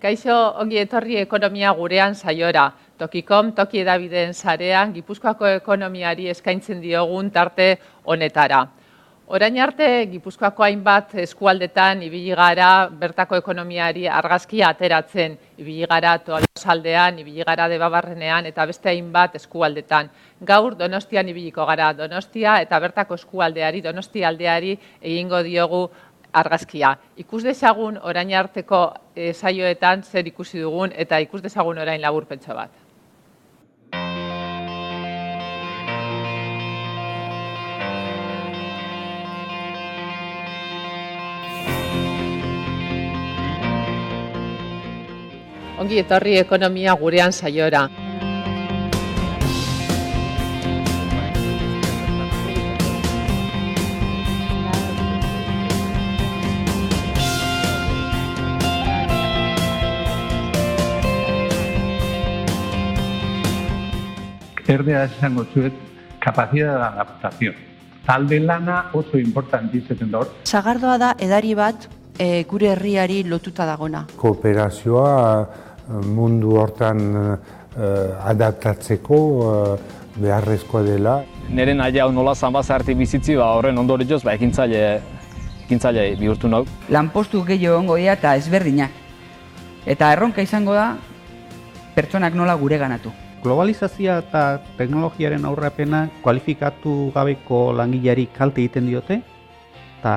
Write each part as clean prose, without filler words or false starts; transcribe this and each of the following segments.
Kaixo, ongi etorri ekonomia gurean saiora. Tokikom, toki edabideen sarean, Gipuzkoako ekonomiari eskaintzen diogun tarte honetara. Orain arte, Gipuzkoako hainbat eskualdetan ibili gara bertako ekonomiari argazkia ateratzen. Ibili gara Tolosaldean, ibili gara Debabarrenean eta beste hainbat eskualdetan. Gaur Donostian ibiliko gara. Donostia eta bertako eskualdeari, Donostia aldeari egingo diogu argazkia. Ikus dezagun orain arteko saioetan zer ikusi dugun eta ikus dezagun orain laburpentso bat. Ongi etorri ekonomia gurean saiora. Erdea esango zuet, capacidad de adaptación. Talde lana oso importantizaten da hor. Sagardoa da edari bat gure herriari lotuta dagona. Kooperazioa mundu hortan adaptatzeko beharrezkoa dela. Neren aia nola zanbazarti bizitzi, horren ondorioz ekintzaile bihurtu nauk. Lanpostu gehiago ongo dira eta ezberdinak. Eta erronka izango da pertsonak nola gure ganatu. Globalizazioa eta teknologiaren aurrapena kualifikatu gabeko langileari kalte egiten diote eta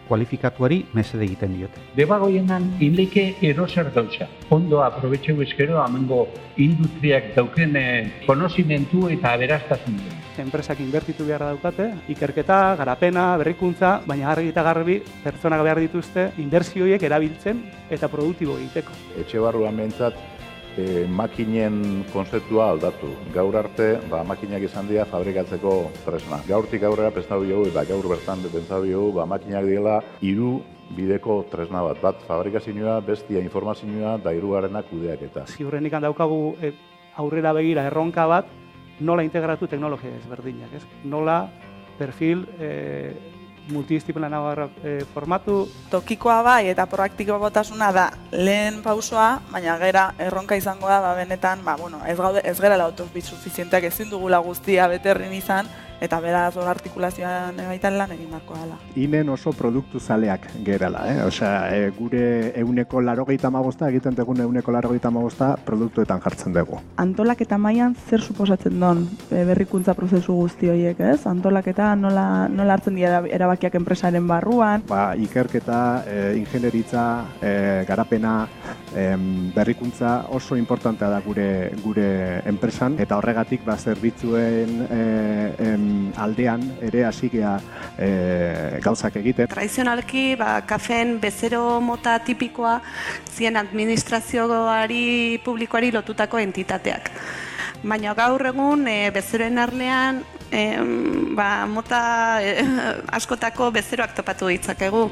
kualifikatuari mesede egiten diote. Debagoienan hileke eroser gauza. Ondo aprobetxeu eskero amengo industriak dauken konozimentu eta aberastasun. Enpresak inbertitu beharra daukate, ikerketa, garapena, berrikuntza, baina argi eta garbi pertsonak behar dituzte inbertsioiek erabiltzen eta produktibo egiteko. Etxe barruan behintzat makinen konzeptua aldatu. Gaur arte, makinak izan dira fabrikatzeko tresna. Gaurtik aurrera pentsatu dugu eta gaur bertan pentsatu dugu makinak direla hiru bideko tresna bat. Bat fabrikazioa, bestia informazioa eta hirugarrena kudeaketa. Ziurrenik daukagu aurrera begira erronka bat, nola integratu teknologia ezberdinak, ez? Nola perfil multidisciplinario formatu. Tokikoa bai eta proaktikotasuna da lehen pausoa, baina gera erronka izango da benetan, ez gerala autosufizienteak ezin dugula guztia beterrin izan, eta beraz hor artikulazioan baitan lan egin beharko dela. Inen oso produktu zaleak gerala, gure 85% egiten dugun 85% produktuetan jartzen dugu. Antolaketa mailan zer suposatzen duen berrikuntza prozesu guzti horiek, ez? Antolaketa nola hartzen dira erabakiak enpresaren barruan? Ikerketa, ingenieritza, garapena, berrikuntza oso importantea da gure enpresan, eta horregatik zerbitzuen aldean ere hasigea gauzak egiten. Tradizionalki, kafeen bezero mota tipikoa zien administrazioari publikoari lotutako entitateak. Baina gaur egun bezeroen arlean mota askotako bezeroak topatu ditzakegu.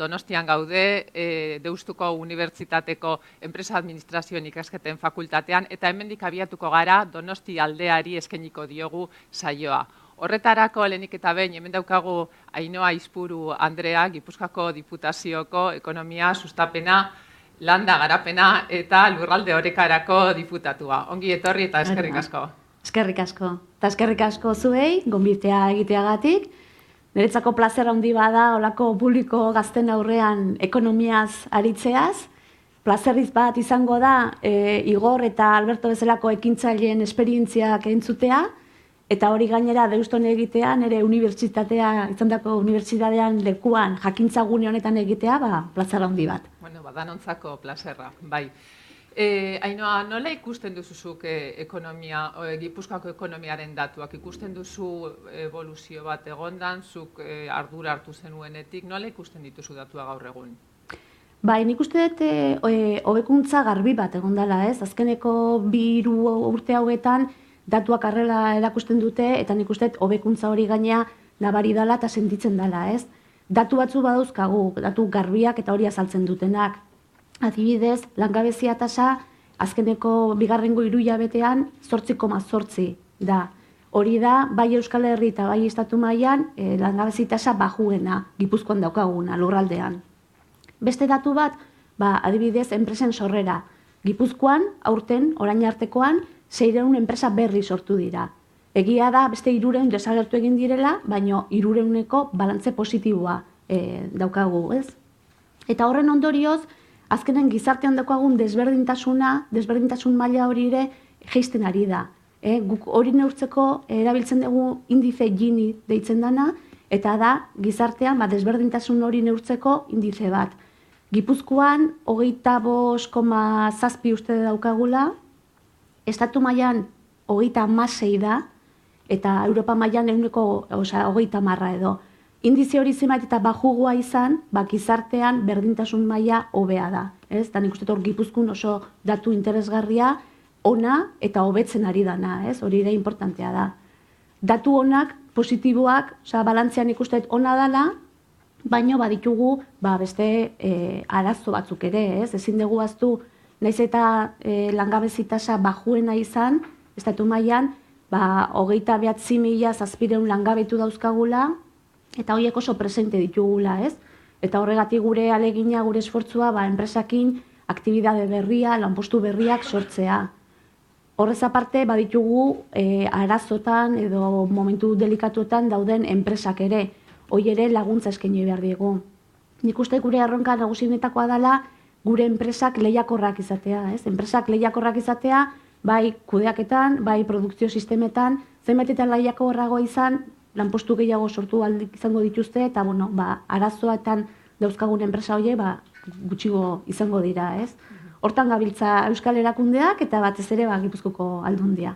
Donostian gaude, Deustuko Unibertsitateko Enpresa Administrazioen ikasketen fakultatean, eta hemendik abiatuko gara Donosti aldeari eskainiko diogu saioa. Horretarako lehenik eta behin, hemen daukagu Ainhoa Izpuru Andrea, Gipuzkoako Diputazioko Ekonomia, Sustapena, Landa Garapena eta Lurralde Orekarako diputatua. Ongi etorri eta eskerrik asko. Eskerrik asko. Eta eskerrik asko zuei, gonbitea egiteagatik. Niretzako plazer handi bada olako publiko gazten aurrean ekonomiaz aritzeaz. Plazerriz bat izango da Igor eta Alberto bezalako ekintzaileen esperientziak entzutea, eta hori gainera Deuston egitea, nire unibertsitatea, izandako unibertsitatean lekuan jakintzagune honetan egitea, plazer handi bat. Bueno, danontzako plazerra, bai. Ainhoa, nola ikusten duzuzuk Gipuzkoako ekonomiaren datuak? Ikusten duzu evoluzio bat egondan, zuk ardura hartu zenuenetik, nola ikusten dituzu datua gaur egun? Bai, nik uste dut hobekuntza garbi bat egon dela, ez? Azkeneko 2 urte hauetan datuak arrela erakusten dute, eta nik uste dut hobekuntza hori gainea nabari dela eta sentitzen dela, ez? Datu batzu badauzkagu, datu garbiak eta hori azaltzen dutenak. Adibidez, langabezia tasa azkeneko 2. hiruhilabetean 8,8 da. Hori da, bai Euskal Herri eta bai estatu mailan langabezia tasa bajuena, Gipuzkoan daukaguna, lurraldean. Beste datu bat, adibidez, enpresen sorrera. Gipuzkoan, aurten, orain artekoan, 600 enpresa berri sortu dira. Egia da, beste 300 desagertu egin direla, baina 300eko balantze positiboa daukagu, ez? Eta horren ondorioz, azkenen gizartean daukagun desberdintasun maila hori ere jaisten ari da. Guk hori neurtzeko erabiltzen dugu indize Gini deitzen dana, eta da gizartean desberdintasun hori neurtzeko indize bat. Gipuzkoan 25,7 uste daukagula, estatu mailan 36 da, eta Europa mailan 30 edo. Indize hori zenbait eta bajugoa izan, gizartean berdintasun maila hobea da. Eta nik uste hor Gipuzkoan oso datu interesgarria, ona eta hobetzen ari dana, hori ere importantea da. Datu onak, positiboak, balantzean ikusten ona dela, baino baditugu beste arazo batzuk ere, ezin dugu ahaztu, naiz eta langabezi tasa bajuena izan, estatu mailan, 29.700 langabetu dauzkagula, eta horiek oso presente ditugula, ez? Eta horregatik gure alegina, gure esfortzua, enpresakin aktibidade berria, lanpostu berriak sortzea. Horrez aparte, baditugu arazotan edo momentu delikatuetan dauden enpresak ere, hoi ere laguntza eskaini behar diegu. Nik uste gure erronka nagusienetakoa dela gure enpresak lehiakorrak izatea, ez? Enpresak lehiakorrak izatea, bai kudeaketan, bai produkzio sistemetan, zenbait eta lehiakorragoa izan, lanpostu gehiago sortu izango dituzte, eta arazoetan dauzkagun enpresa horiek gutxigo izango dira, ez? Hortan gabiltza Euskal Erakundeak eta batez ere Gipuzkoako Aldundia.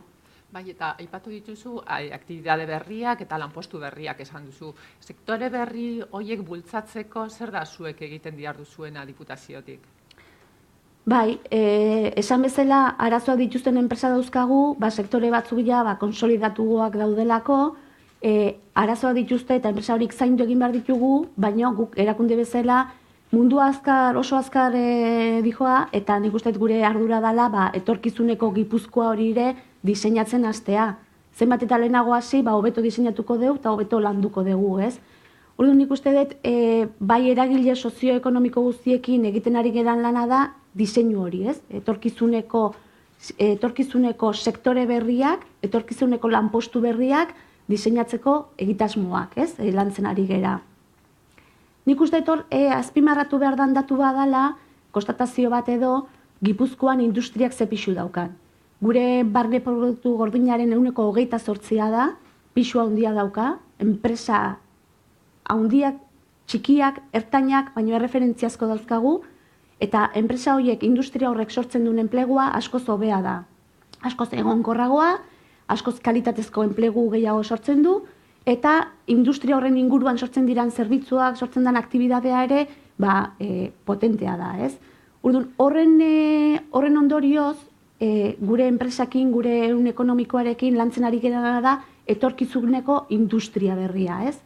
Bai, eta aipatu dituzu aktibidade berriak eta lanpostu berriak esan duzu. Sektore berri horiek bultzatzeko zer da zuek egiten behar duzuena diputaziotik? Bai, esan bezala arazoak dituzten enpresa dauzkagu, sektore batzuk konsolidatuak daudelako, arazoak dituzte eta enpresa horik zaindu egin behar ditugu, baina guk erakunde bezala mundu oso azkar dijoa, eta nik uste gure ardura dela etorkizuneko Gipuzkoa hori ere diseinatzen hastea. Zenbat eta lehenago hasi, hobeto diseinatuko dugu eta hobeto landuko dugu, ez? Orduan nik uste dut, bai eragile sozioekonomiko guztiekin egiten ari geran lana da diseinu hori, ez? Etorkizuneko sektore berriak, etorkizuneko lanpostu berriak diseinatzeko egitasmoak, ez? Lantzen ari gera. Nik uste dut azpimarratu behar dan datu badala, konstatazio bat edo, Gipuzkoan industriak ze pixu daukan. Gure barne produktu gordinaren 28% da, pixu handia dauka, enpresa handiak, txikiak, ertainak, baino erreferentziazko dauzkagu, eta enpresa horiek, industria horrek sortzen duen enplegua askoz hobea da. Askoz egonkorragoa, askoz kalitatezko enplegu gehiago sortzen du, eta industria horren inguruan sortzen diran zerbitzuak, sortzen den aktibidadea ere, potentea da, ez? Orduan, horren ondorioz, gure enpresakin, gure ehun ekonomikoarekin lantzen ari gerana da etorkizuneko industria berria, ez?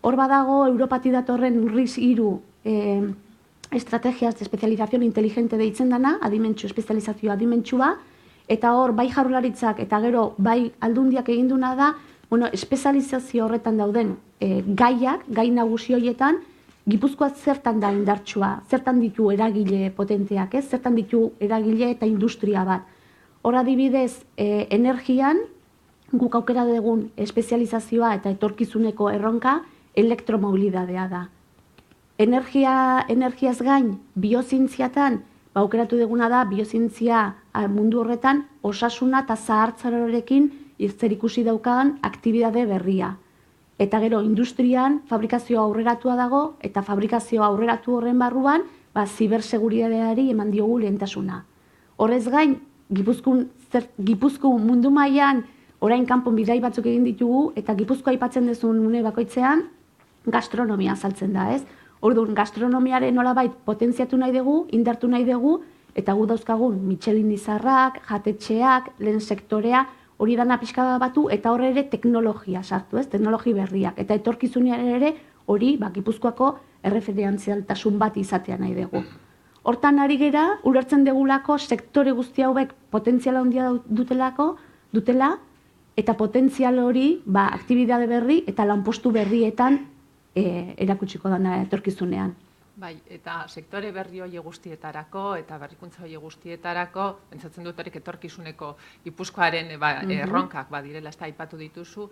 Hor badago, Europati datorren RIS 3 estrategias de especialización inteligente deitzen dana, espezializazioa adimentsua, eta hor, bai Jaurlaritzak eta gero bai Aldundiak eginduna da, espezializazio horretan dauden gaiak, gai nagusi horietan, Gipuzkoa zertan da indartsua, zertan ditu eragile potenteak, ez? Zertan ditu eragile eta industria bat. Hor adibidez, energian, guk aukera dugun espezializazioa eta etorkizuneko erronka elektromobilidadea da. Energiaz gain, biozientziatan, aukeratu duguna da, biozientzia mundu horretan, osasuna eta zahartzarorekin zer ikusi daukagan aktibidade berria. Eta gero, industrian, fabrikazioa aurreratua dago, eta fabrikazioa aurreratu horren barruan, ziberseguridadeari eman diogu lehentasuna. Horrez gain, Gipuzko mundu mailan orain kanpon bidai batzuk egin ditugu, eta Gipuzkoa aipatzen duzun une bakoitzean, gastronomia azaltzen da, ez? Orduan, gastronomiaren nolabait potentziatu nahi dugu, indartu nahi dugu, eta gu dauzkagun Michelin izarrak, jatetxeak, lehen sektorea, hori dana pixka batu, eta horre ere teknologia sartu, ez? Teknologi berriak. Eta etorkizunean ere hori, Gipuzkoako erreferentzialtasun bat izatea nahi dugu. Hortan ari gera, ulertzen degulako sektore guzti hauek potentziala handia dutela, eta potentzial hori aktibidade berri eta lanpostu berrietan erakutsiko dana etorkizunean. Bai, eta sektore berri hori guztietarako eta berrikuntza hori guztietarako, pentsatzen dut horik etorkizuneko Gipuzkoaren erronkak badirela, ez da aipatu dituzu,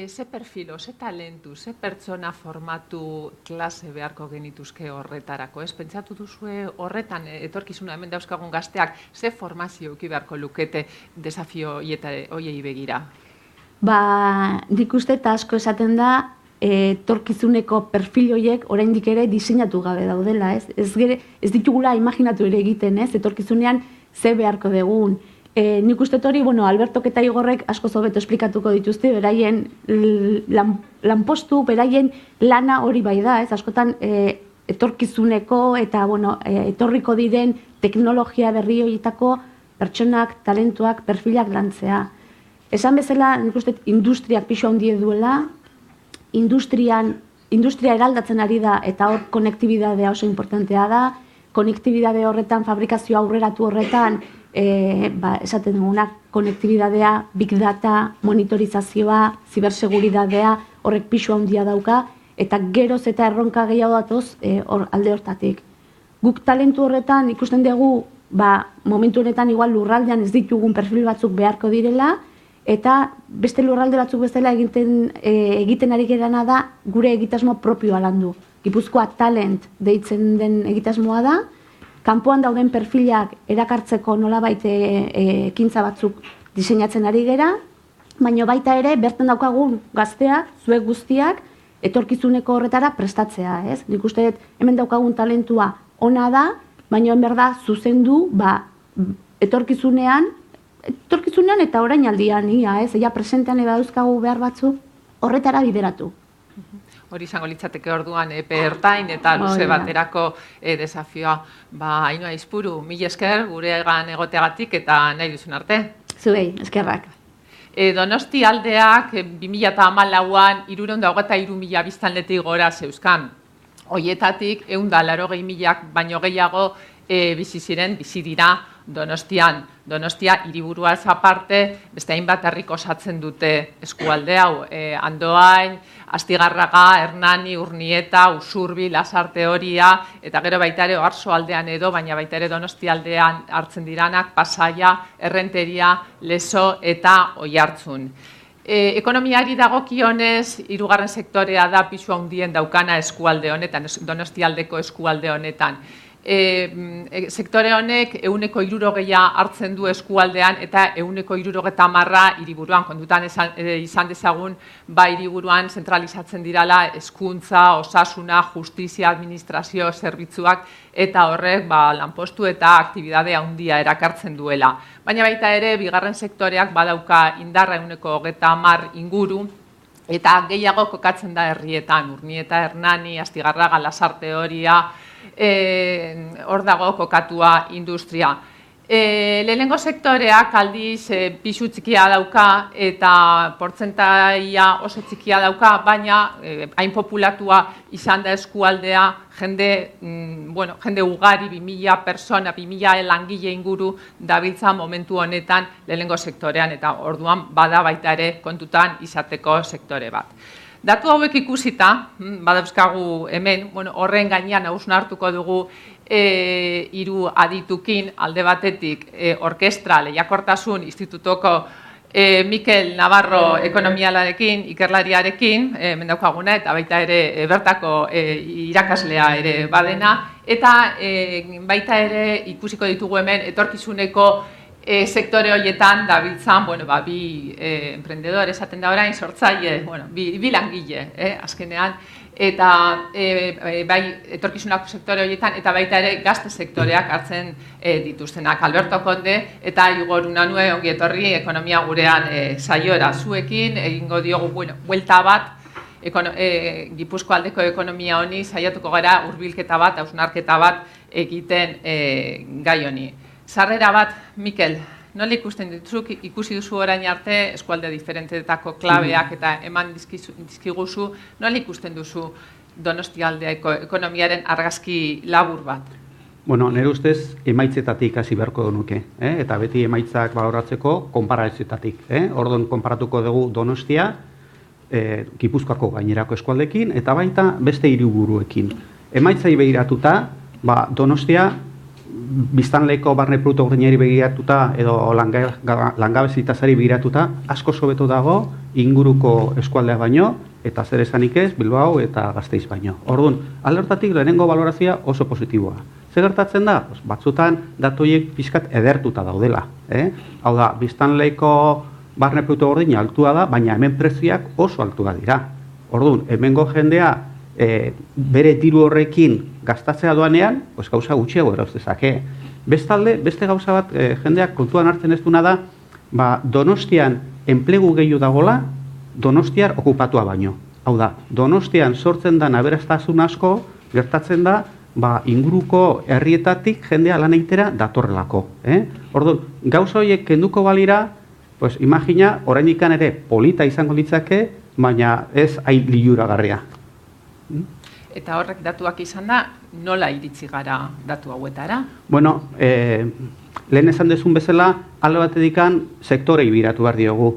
ze perfilo, ze talentu, ze pertsona formatu klase beharko genituzke horretarako, ez? Pentsatu duzue horretan etorkizuna hemen dauzkagun gazteak, ze formazio eduki beharko lukete desafio horiei begira? Nik uste eta asko esaten da, etorkizuneko perfil horiek oraindik ere diseinatu gabe daudela, ez? Ez ditugula imaginatu ere egiten, ez? Etorkizunean ze beharko dugun. Nik uste hori, Albertok eta Igorrek asko hobeto esplikatuko dituzte, beraien lanpostu, beraien lana hori bai da, ez? Askotan etorkizuneko eta etorriko diren teknologia berri horietako pertsonak, talentuak, perfilak lantzea. Esan bezala, nik uste industriak pixo handia duela, industria eraldatzen ari da eta hor konektibidadea oso importantea da, konektibidade horretan, fabrikazio aurreratu horretan, esaten dugunak, konektibidadea, big data, monitorizazioa, ziberseguridadea, horrek pixu handia dauka, eta geroz eta erronka gehiago datoz alde hortatik. Guk talentu horretan ikusten dugu, momentu honetan igual lurraldean ez ditugun perfil batzuk beharko direla, eta beste lurralde batzuk bezala egiten ari gerana da gure egitasmo propioa landu. Gipuzkoa talent deitzen den egitasmoa da, kanpoan dauden perfilak erakartzeko nolabait ekintza batzuk diseinatzen ari gera, baina baita ere bertan daukagun gazteak, zuek guztiak, etorkizuneko horretara prestatzea, ez? Nik uste hemen daukagun talentua ona da, baina berda zuzendu etorkizunean eta orain aldian, ja presentean dauzkagu behar batzuk horretara bideratu. Hori izango litzateke orduan epe ertain eta luze baterako desafioa. Ainhoa Aizpuru, mila esker guregan egoteagatik eta nahi duzun arte. Zuei, eskerrak. Donosti aldeak 2014an 323.000 biztanletik gora zeuzkan. Hoietatik 180.000 baino gehiago bizi dira Donostian. Donostia hiriburuaz aparte, beste hainbat herrik osatzen dute eskualde hau. Andoain, Astigarraga, Hernani, Urnieta, Usurbi, Lasarte Horia, eta gero baita ere Oarsoaldean edo, baina baita ere Donostialdean hartzen diranak, Pasaia, Errenteria, Lezo eta Oiartzun. Ekonomiari dagokionez, hirugarren sektorea da pisu handien daukana eskualde honetan, Donostialdeko eskualde honetan. Sektore honek 60% hartzen du eskualdean eta 60% hiriburuan. Kontutan izan dezagun, hiriburuan zentralizatzen dirala hezkuntza, osasuna, justizia, administrazio, zerbitzuak, eta horrek lanpostu eta aktibidade handia erakartzen duela. Baina baita ere, bigarren sektoreak badauka indarra 30% inguru, eta gehiago kokatzen da herrietan, Urnieta, Hernani, Astigarraga, Lasarte Horia, hor dago kokatua industria. Lehenengo sektoreak aldiz pisu txikia dauka eta portzentaia oso txikia dauka, baina hain populatua izan da eskualdea, jende ugari, 2.000 persona, 2.000 langile inguru dabiltza momentu honetan lehenengo sektorean, eta orduan bada baita ere kontutan izateko sektore bat. Datu hauek ikusita, badauzkagu hemen, horren gainean hausnartuko dugu hiru aditukin, alde batetik orkestra lehiakortasun institutoko Mikel Navarro ekonomialarekin, ikerlariarekin, hemen daukaguna, eta baita ere bertako irakaslea ere badena, eta baita ere ikusiko ditugu hemen etorkizuneko sektore horietan dabiltzan, bi emprendedor esaten da orain, sortzaile, bi langile, azkenean, eta bai etorkizunako sektore horietan eta baita ere gazte sektoreak hartzen dituztenak. Alberto Konde eta Igor Unanue ongi etorri ekonomia gurean saiora. Zuekin egingo diogu buelta bat Gipuzkoa aldeko ekonomia honi saiatuko gara hurbilketa bat, hausnarketa bat egiten gai honi. Sarrera bat, Mikel, nola ikusten dituzuk, ikusi duzu orain arte eskualde diferentetako klabeak eta eman dizkiguzu, nola ikusten duzu Donostialdeko ekonomiaren argazki labur bat? Bueno, nire ustez emaitzetatik hasi beharko nuke, eta beti emaitzak baloratzeko konparazioetatik. Orduan konparatuko dugu Donostia, Gipuzkoako gainerako eskualdekin, eta baita beste hiriburuekin. Emaitzai begiratuta, Donostia, biztanleko barne produktu gordinari begiratuta edo langabezi tasari begiratuta, asko hobeto dago inguruko eskualdea baino, eta zer esanik ez, Bilbao eta Gasteiz baino. Orduan, alde hortatik lehenengo balorazioa oso positiboa. Zer gertatzen da? Batzutan datoiek pixkat edertuta daudela. Hau da, biztanleko barne produktu gordina altua da, baina hemen prezioak oso altua dira. Orduan, hemengo jendea bere diru horrekin gastatzea doanean, gauza gutxiago erauz dezake. Bestalde, beste gauza bat jendeak kontuan hartzen ez duna da, Donostian enplegu gehiago dagola, Donostiar okupatua baino. Hau da, Donostian sortzen da aberastasun asko, gertatzen da, inguruko herrietatik jendea lan egitera datorrelako. Orduan, gauza horiek kenduko balira, imagina, oraindik ere polita izango litzake, baina ez hain liluragarria. Eta horrek datuak izan da, nola iritsi gara datu hauetara? Bueno, lehen esan dezun bezala, alde batedikan sektorei biratu behar diogu.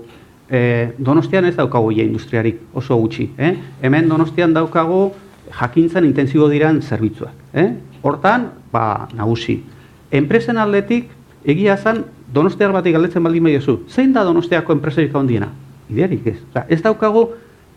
Donostian ez daukagu industriarik, oso gutxi. Hemen Donostian daukagu jakintzan intensibo diran zerbitzuak. Hortan, nagusi. Enpresen aldetik, egia zan, Donostiar batik galdetzen baldin behiozu. Zein da Donostiako enpresarik handiena? Idearik ez. Ez daukagu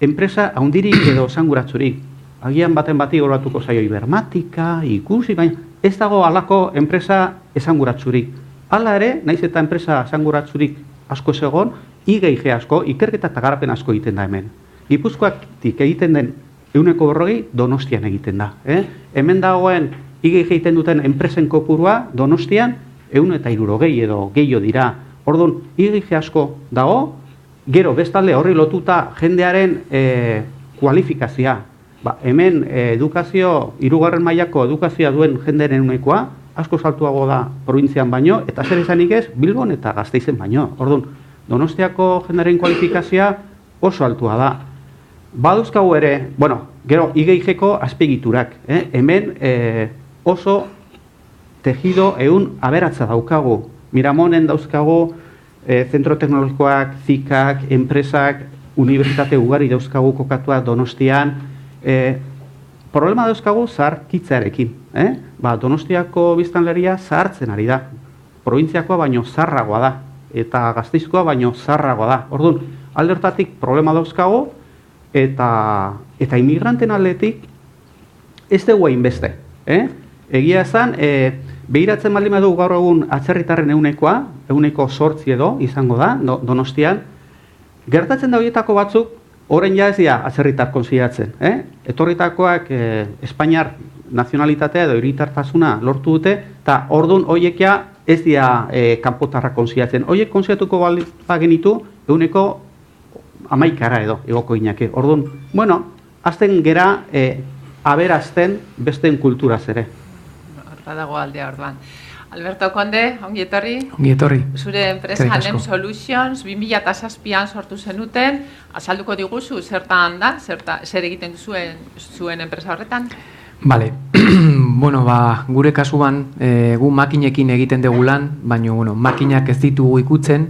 enpresa handirik edo esanguratsurik. Agian baten bati goratuko zaio Ibermatika, ikusi, baina ez dago halako enpresa esanguratsurik. Hala ere, naiz eta enpresa esanguratsurik asko ez egon, IGIG asko, ikerketa eta garapen asko egiten da hemen. Gipuzkoatik egiten den 140 Donostian egiten da. Hemen dagoen IGIG egiten duten enpresen kopurua Donostian 160 edo gehiago dira. Orduan, IGIG asko dago, gero bestalde horri lotuta jendearen kualifikazioa. Hemen edukazio, 3. mailako edukazioa duen jenderen unekoa, asko saltuago da probintzian baino, eta zer esanik ez, Bilbon eta Gasteizen baino. Orduan, Donostiako jenderen kualifikazioa oso altua da. Baduzkagu ere, gero IGIG-ko azpiegiturak. Hemen oso tejido aberatza daukagu. Miramonen dauzkagu zentro teknologikoak, zikak, enpresak, unibertsitate ugari dauzkagu kokatua Donostian. Problema dauzkagu zaharkitzearekin. Donostiako biztanleria zahartzen ari da. Probintziakoa baino zaharragoa da. Eta Gasteizkoa baino zaharragoa da. Orduan, alde hortatik problema dauzkagu, eta inmigranten aldetik ez dugu hainbeste. Egia esan, behiratzen baldin badu gaur egun atzerritarren ehunekoa, 8% edo izango da, Donostian, gertatzen da horietako batzuk, orain ja ez dira atzerritar konsideratzen. Etorritakoak Espainiar nazionalitatea edo hiritartasuna lortu dute, eta orduan horiek ja ez dira kanpotarra konsideratzen. Horiek konsideratuko bagenitu, 11% edo egoko gineke. Orduan, azten gera aberazten besteen kulturaz ere. Horta dago aldea orduan. Alberto Konde, ongi etorri. Ongi etorri. Zure enpresa NEM Solutions 2007an sortu zenuten, azalduko diguzu zertan da, zer egiten zuen enpresa horretan? Bale, gure kasuan gu makinekin egiten dugu lan, baina makinak ez ditugu ikutzen,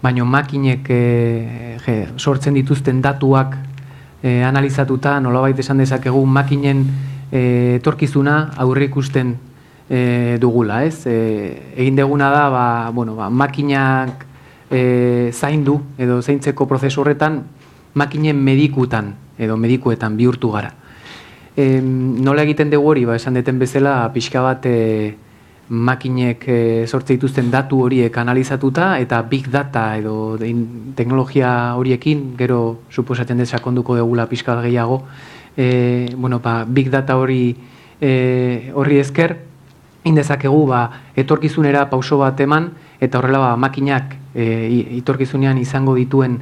baina makinek sortzen dituzten datuak analizatuta, nolabait esan dezakegu makinen etorkizuna aurre ikusten dugula, ez? Egin deguna da, makinak zaindu edo zaintzeko prozesu horretan makinen medikuetan medikuetan bihurtu gara. Nola egiten dugu hori, esan deten bezala, pixka bat makinek sortze dituzten datu horiek analizatuta eta big data edo teknologia horiekin, gero suposatzen desakonduko dugula pixka gehiago, big data horri esker, indezakegu etorkizunera pauso bat eman, eta horrela makinak etorkizunean izango dituen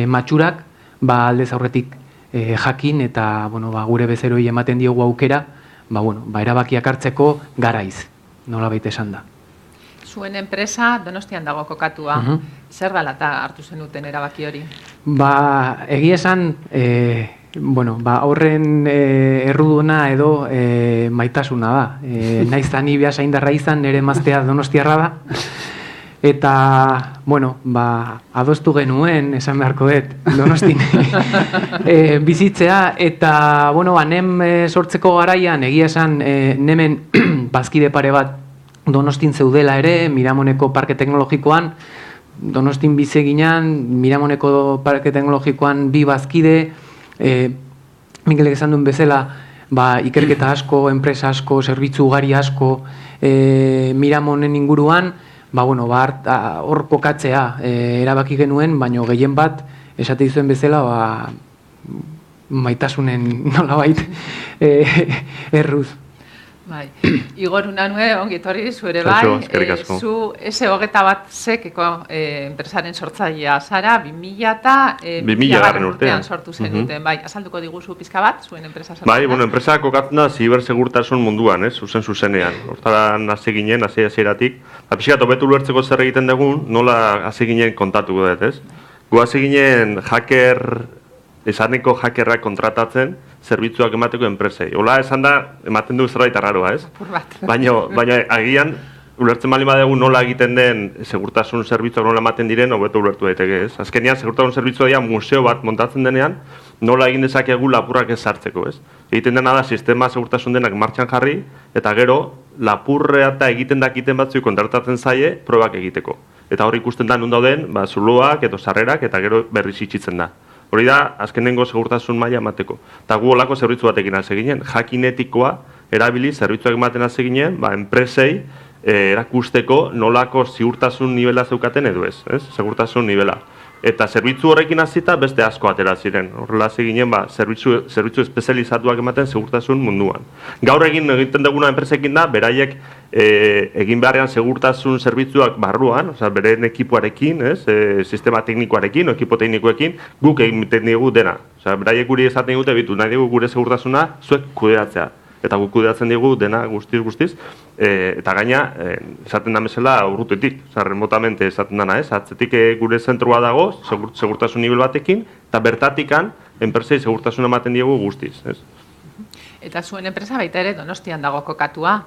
matxurak aldez aurretik jakin eta gure bezeroi ematen diogu aukera erabakiak hartzeko garaiz, nolabait esan da. Zuen enpresa Donostian dago kokatua. Zer dela eta hartu zenuten erabaki hori? Egia esan, horren erruduna edo maitasuna da. Naiz da ni Beasaindarra izan, nire emaztea Donostiarra da. Eta, adostu genuen, esan beharko dut, Donostin bizitzea, eta, nem sortzeko garaian, egia esan, nemen bazkide pare bat Donostin zeudela ere, Miramoneko Parke Teknologikoan, Donostin bizeginan, Miramoneko Parke Teknologikoan 2 bazkide, Mikelek esan duen bezala, ikerketa asko, enpresa asko, zerbitzu ugari asko, Miramonen inguruan, hor kokatzea erabaki genuen, baino gehien bat, esate izuen bezala, maitasunen nolabait erruz. Igor Unanue, ongi etorri zu ere bai, zu S21 enpresaren sortzailea zara, 2000 urtean sortu zenuten, azalduko diguzu pizka bat, zuen enpresa sortzailea? Bai, enpresa kokatzen da zibersegurtasun munduan, zuzenean, hortaran hasi ginen, hasieratik, pixkat hobetu ulertzeko zer egiten dugun, nola hasi ginen kontatuko dut, ez? Gu hasi ginen esaneko hackerrak kontratatzen, zerbitzuak emateko enpresei. Hola esan da, ematen du zerbait arraroa, ez? Baina agian, ulertzen bali badegu nola egiten den segurtasun zerbitzuak nola ematen diren, hobeto ulertu daiteke, ez? Azkenean, segurtasun zerbitzua dira museo bat montatzen denean, nola egin dezakegu lapurrak ez sartzeko, ez? Egiten dena da, sistema segurtasun denak martxan jarri, eta gero, lapurrea eta egiten dakiten batzuk kontratatzen zaie, probak egiteko. Eta hor ikusten da nun dauden, zuloak edo sarrerak, eta gero berriz itxitzen da. Hori da, azkenengo segurtasun maila emateko. Eta gu olako zerbitzu batekin hasi ginen, jakinetikoa erabili zerbitzuak ematen hasi ginen, enpresei erakusteko nolako ziurtasun nivela zeukaten edo ez, segurtasun nivela. Eta zerbitzu horrekin hasita beste asko atera ziren. Horrela hasi ginen, zerbitzu espezializatuak ematen segurtasun munduan. Gaur egiten duguna enpresekin da, beraiek egin beharrean segurtasun zerbitzuak barruan, beren ekipoarekin, sistema teknikoarekin, ekipo teknikoekin, guk egiten dugu dena. Beraiek guri esaten digute, nahi dugu gure segurtasuna, zuek kudeatzea. Eta guk kudeatzen dugu dena guztiz, eta gaina, esaten da mesela urrutetik, remotamente esaten dana, atzetik gure zentroa dago, segurtasun nivel batekin, eta bertatikan, enpresei segurtasuna ematen diegu guztiz. Eta zuen enpresa baita ere Donostian dago kokatua.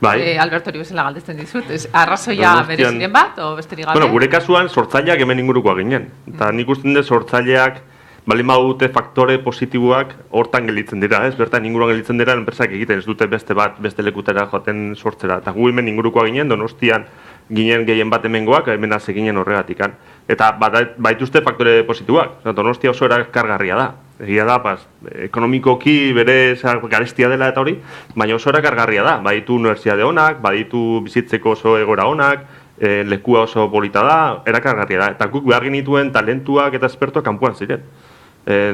Bai. Alberto hori bezala galdetzen dizut, arrazoia bereziren bat, o besterik gabe? Gure kasuan, sortzaileak hemen ingurukoa ginen. Eta nik usten dut sortzaileak, balin badute faktore positiboak hortan gelditzen dira, bertan inguruan gelditzen dira, enpresak egiten ez dute beste lekutera joaten sortzera. Eta gu hemen ingurukoa ginen, Donostian ginen gehien bat hemengoak, hemen hasi ginen horregatikan. Eta baituzte faktore positiboak, Donostia oso erakargarria da. Egia da, ekonomikoki bere garestia dela eta hori, baina oso erakargarria da. Baditu unibertsitate onak, baditu bizitzeko oso egora onak, lekua oso polita da, erakargarria da. Eta guk behar genituen talentuak eta espertoak kanpoan ziren.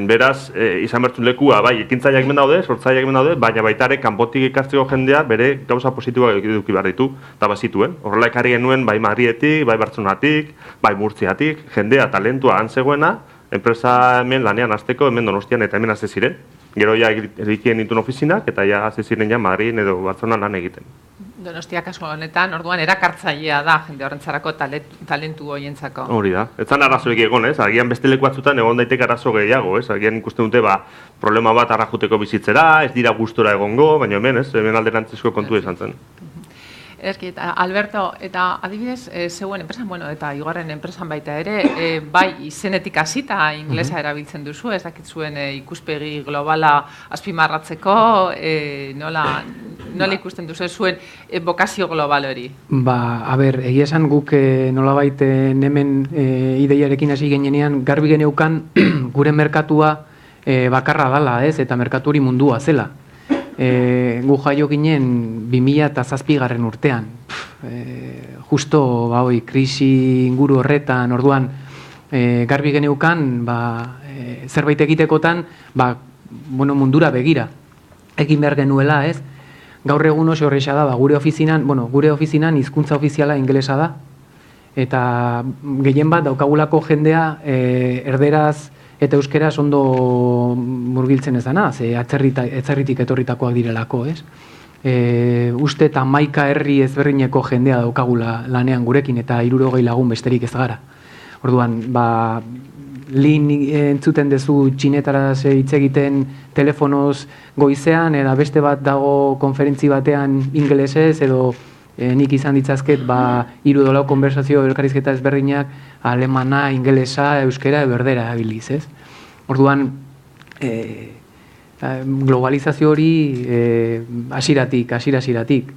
Beraz, izan bertzun lekua, ekintzaileak hemen daude, sortzaileak hemen daude, baina baita ere kanpotik ikartzeko jendea bere gauza positiboak eduki behar ditu, eta bazituen. Horrela ekarri genuen, bai Madrietik, bai Bartzelonatik, bai Murtziatik, jendea talentua antzegoena, enpresa hemen lanean hasteko, hemen Donostian eta hemen hasi ziren. Gero ja erikien dituen ofizinak, eta ja hasi ziren ja Madrien edo Bartzelonan lan egiten. Donostia kasu honetan, orduan erakartzailea da jende horrentzarako talentu horientzako. Hori da. Etzan arazoek egon, agian beste leku batzutan egon daiteke arazo gehiago, agian ikusten dute problema bat arrajuteko bizitzera, ez dira gustora egongo, baina hemen alderantzizko kontu izan zen. Eski, Alberto, eta adibidez, zeuen enpresan, eta Igorren enpresan baita ere, bai izenetik hasita inglesa erabiltzen duzu, ez dakit zuen ikuspegi globala azpimarratzeko, nola ikusten duzu zuen bokazio global hori? Egia esan guk nolabait hemen ideiarekin hasi genean garbi geneukan gure merkatua bakarra dala, eta merkatu hori mundua zela. Gu jaio ginen 2007 urtean. Justo krisi inguru horretan, orduan garbi geneukan zerbait egitekotan mundura begira egin behar genuela, ez? Gaur egun oso horreixa da, gure ofizinan hizkuntza ofiziala ingelesa da, eta gehien bat daukagulako jendea erderaz eta euskeraz ondo murgiltzen ez dana, ze atzerritik etorritakoak direlako, ez? Uste eta 11 herri ezberdineko jendea daukagula lanean gurekin, eta 60 lagun besterik ez gara. Orduan, lin entzuten dezu txinetaraz hitz egiten telefonoz goizean, eta beste bat dago konferentzi batean ingelesez, edo nik izan ditzazket 3 konversazio elkarrizketa ezberdinak alemana, ingelesa, euskera edo erdera abiliz, ez? Orduan, globalizazio hori hasieratik.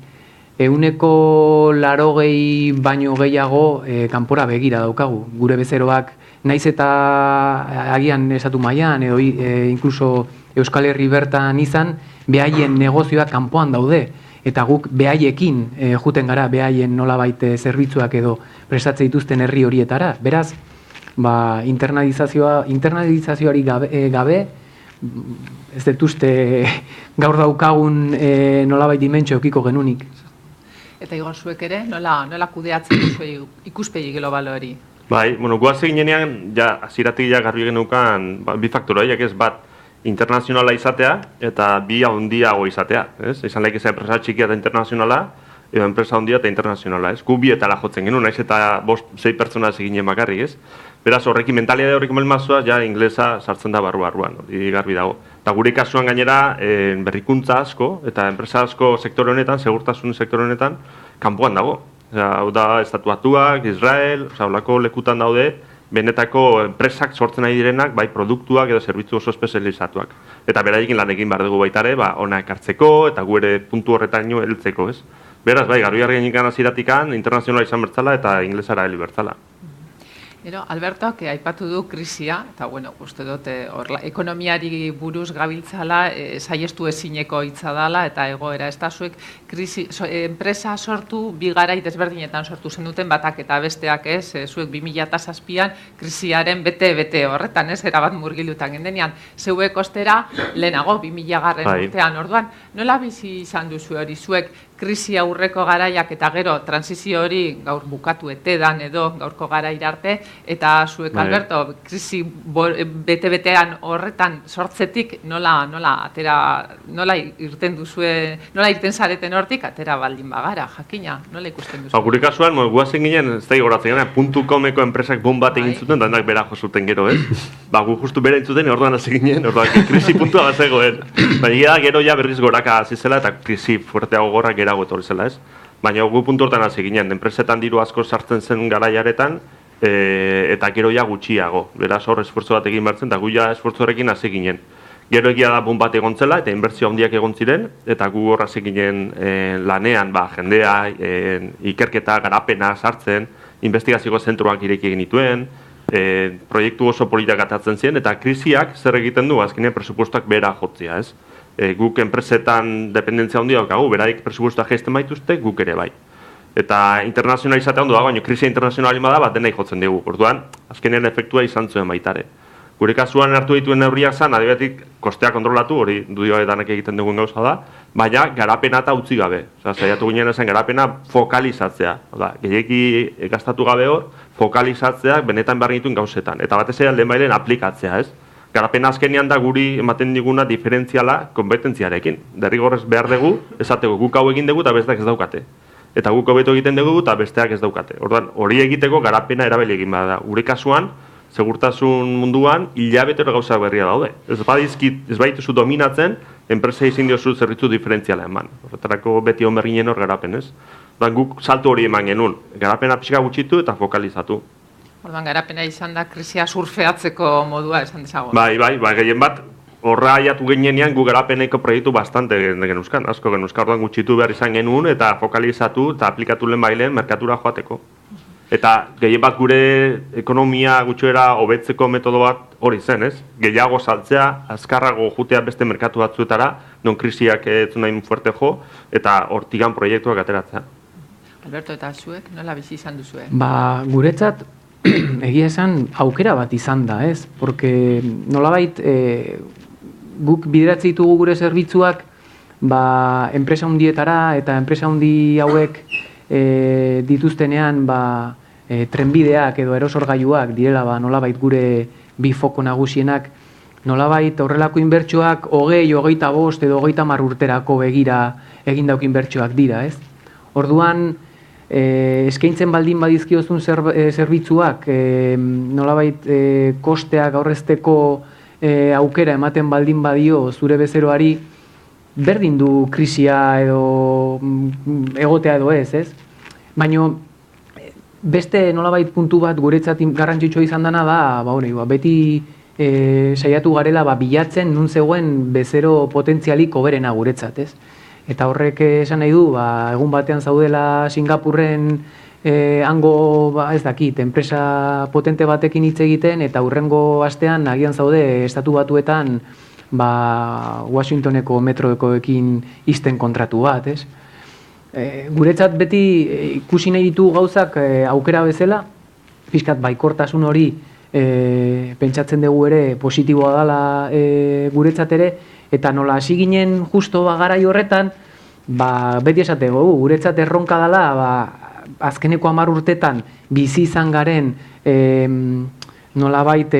180 baino gehiago kanpora begira daukagu. Gure bezeroak naiz eta agian esatu mailan edo inkluso Euskal Herri bertan izan, behaien negozioak kanpoan daude. Eta guk behaiekin juten gara, behaien nolabait zerbitzuak edo prestatzen dituzten herri horietara. Beraz, internalizazioari gabe, ez dut uste gaur daukagun nolabait dimentsio eukiko genunik. Eta Igor, zuek ere, nola kudeatzen duzu ikuspegi global hori? Bai, guaz eginean, hasieratik garbi genukan bi faktoreak, ez bat, internazionala izatea eta bi handiago izatea, ez? Izan laik izan enpresa txikia eta internazionala, edo enpresa handia eta internazionala, ez? Gu bietara jotzen genuen, naiz eta 5-6 pertsona eginen bakarrik, ez? Beraz, horrekin mentalitate horrekin melmazoaz, inglesa sartzen da barruan, hori garbi dago. Eta gure kasuan gainera, berrikuntza asko, eta enpresa asko sektore honetan, segurtasun sektore honetan, kanpoan dago. Hau da, Estatu Batuak, Israel, holako lekutan daude, benetako enpresak sortzen nahi direnak, bai produktuak edo zerbitzu oso espezializatuak. Eta beraiekin lan egin behar dugu baitare, ona ekartzeko eta gu ere puntu horretan heltzeko, ez? Beraz, bai, garbi argenikan hasieratikan, internazionala izan bertzala eta inglesara heli bertzala. Alberto, aipatu du krisia, eta uste dut, ekonomiari buruz gabiltzala, saiestu ezineko hitza dela, eta egoera, ez da zuek enpresa sortu, bi garai desberdinetan sortu zen batak eta besteak, ez, zuek 2007an krisiaren bete horretan, ez, erabat murgilutan gendenean, zeuek ostera, lehenago, 2000 urtean, orduan, nola bizi izan duzu hori, zuek krisi aurreko garaiak eta gero transizio hori gaur bukatu etedan edo gaurko garaira arte, eta zuek, Alberto, krisi bete-betean horretan sortzetik nola irten duzue, nola irten zareten hortik, atera baldin bagara, jakina, nola ikusten duzu? Gure kasuan, guazen ginen, ez da igoratzen gana, .comeko enpresak bombat egin zuten, da handak bera josuten gero, ez? Gu justu bera entzuten, orduan hasi ginen, orduan krisi puntua bat zegoen. Baina gero berriz goraka hasi zela, eta krisi fuerteago gorrak gerago etorri zela, ez? Baina gu puntu hortan hasi ginen, enpresetan diru asko sartzen zen garaiaretan, eta gero gutxiago. Beraz hor esfortzu bat egin bertzen, eta gu esfortzu horrekin hasi ginen. Gero egia da bombat egon zela, eta inbertsio handiak egon ziren, eta gu hor hasi ginen lanean, jendea, ikerketa, garapena sartzen, investigazioko zentruak ireki egin dituen, proiektu oso politak atatzen ziren, eta krisiak zer egiten du, azkenean presupuestoak bera jotzea, ez? Guk enpresetan dependentzia handia daukagu, beraik presupuestoak jaisten baituzte, guk ere bai. Eta internazionalizatea ondo da, baina krisia internazionalima da bat denai jotzen dugu. Orduan, azkenean efektua izan zuen baitare. Gure kasuan hartu dituen neurriak zan, adibetik kostea kontrolatu, hori dudioa danak egiten dugun gauza da, baina garapena eta utzi gabe. Zaiatu ginen esan garapena fokalizatzea. Gehieki gastatu gabe hor, fokalizatzeak benetan behar dituen gauzetan. Eta batez ere lehen aplikatzea, ez? Garapena azkenean da guri ematen diguna diferentziala konpetentziarekin. Derrigorrez behar dugu, esateko guk hau egin dugu eta besteak ez daukate. Eta guk hobeto egiten dugu eta besteak ez daukate. Orduan, hori egiteko garapena erabili egin bada. Gure kasuan, segurtasun munduan, hilabetero gauza berria daude. Ez baituzu dominatzen, enpresa izin diozu zerbitzu diferentziala eman. Horretarako beti hon berginen hor garapen, ez? Orduan, guk salto hori eman genuen. Garapena pixka gutxitu eta fokalizatu. Orduan, garapena izan da krisia surfeatzeko modua esan dezago. Bai, gehien bat, horra aiatu genean gu garapeneko proiektu bastante genuzkan, asko genuzkan, orduan gutxitu behar izan genuen eta fokalizatu eta aplikatu lehen bailen merkatura joateko. Eta gehien bat gure ekonomia gutxoera hobetzeko metodo bat hori zen, ez? Gehiago saltzea, azkarrago jutea beste merkatu batzuetara, non krisiak ez nahi fuerte jo, eta hortigan proiektuak ateratzea. Alberto, eta zuek nola bizi izan duzue? Guretzat, egia esan aukera bat izan da, ez? Porque nolabait guk bideratze ditugu gure zerbitzuak enpresa handietara eta enpresa handi hauek dituztenean trenbideak edo erosorgailuak direla nolabait gure bi foko nagusienak, nolabait horrelako inbertsioak 20, 25 edo 30 urterako begira egindauk inbertsioak dira, ez? Orduan, eskaintzen baldin badizkiozun zerbitzuak, nolabait kosteak aurrezteko aukera ematen baldin badio zure bezeroari, berdin du krisia edo egotea edo ez? Baina, beste nolabait puntu bat guretzat garrantzitsua izan dena da, beti saiatu garela bilatzen nun zegoen bezero potentzialik hoberena guretzat, ez? Eta horrek esan nahi du, egun batean zaudela Singapurren hango, ez dakit, enpresa potente batekin hitz egiten, eta hurrengo astean agian zaude Estatu Batuetan Washingtoneko metroekoekin isten kontratu bat, ez? Guretzat beti ikusi nahi ditu gauzak aukera bezala, pixkat baikortasun hori pentsatzen dugu ere positiboa dela guretzat ere, eta nola hasi ginen justo garai horretan, beti esatego, guretzat erronka dela, azkeneko 10 urtetan bizi izan garen nolabait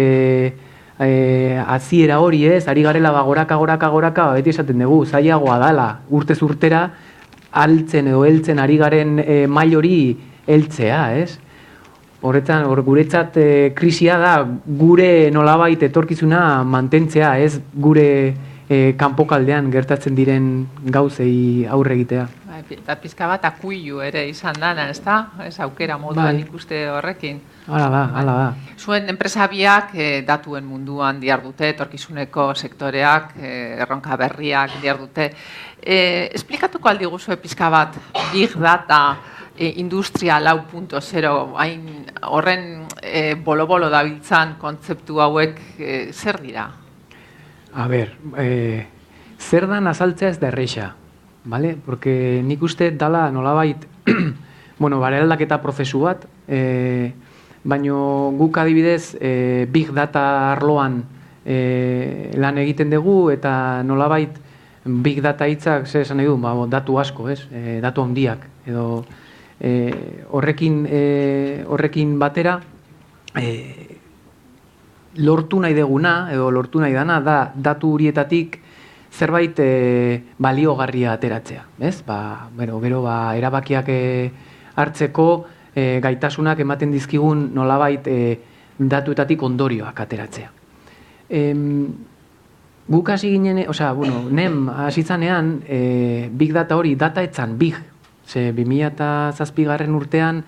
aziera hori ez, ari garela goraka, beti esaten dugu, zailagoa dela urtez urtera, altzen edo heltzen ari garen mail hori heltzea, ez? Horretan, guretzat krisia da gure nolabait etorkizuna mantentzea, ez gure kanpokaldean gertatzen diren gauzei aurre egitea. Eta pizka bat akuilu ere izan dana, ez da? Ez aukera moduan ikuste horrekin. Hala da. Zuen enpresa biak datuen munduan dihardute, etorkizuneko sektoreak, erronka berriak dihardute. Esplikatuko aldi guzue pizka bat, Big Data, Industria 4.0, horren bolo-bolo dabiltzan kontzeptu hauek zer dira? A ber, zer dan azaltzea ez da erreixa, vale? Porque nik uste dala nolabait, eraldaketa prozesu bat, baino guk adibidez Big Data arloan lan egiten dugu eta nolabait Big Data hitzak zer esan nahi du, datu asko, datu handiak, edo horrekin batera lortu nahi deguna, edo lortu nahi dana, da datu horietatik zerbait baliogarria ateratzea, ez? Gero erabakiak hartzeko gaitasunak ematen dizkigun nolabait datuetatik ondorioak ateratzea. Guk hasi ginen, nem hasitzanean Big Data hori data etzan big, ze 2007 urtean